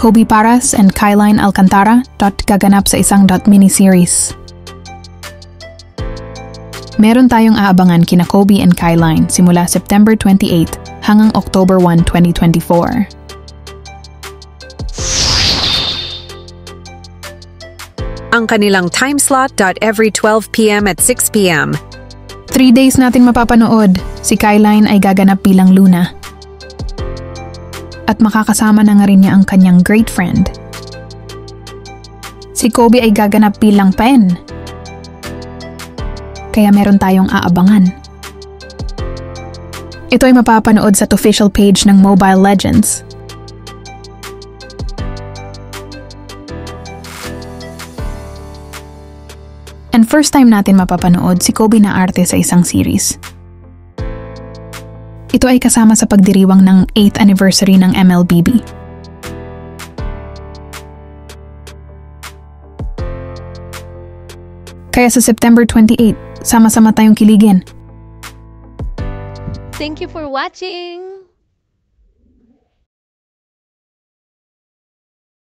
Kobe Paras and Kyline Alcantara gaganap sa isang miniseries. Meron tayong aabangan kina Kobe and Kyline simula September 28 hanggang October 1, 2024. Ang kanilang time slot every 12 p.m. at 6 p.m. 3 days natin mapapanood. Si Kyline ay gaganap bilang Luna. At makakasama na nga rin niya ang kanyang great friend. Si Kobe ay gaganap bilang Pen. Kaya meron tayong aabangan. Ito ay mapapanood sa official page ng Mobile Legends. And first time natin mapapanood si Kobe na arte sa isang series. Ito ay kasama sa pagdiriwang ng 8th anniversary ng MLBB. Kaya sa September 28, sama-sama tayong kiligin. Thank you for watching!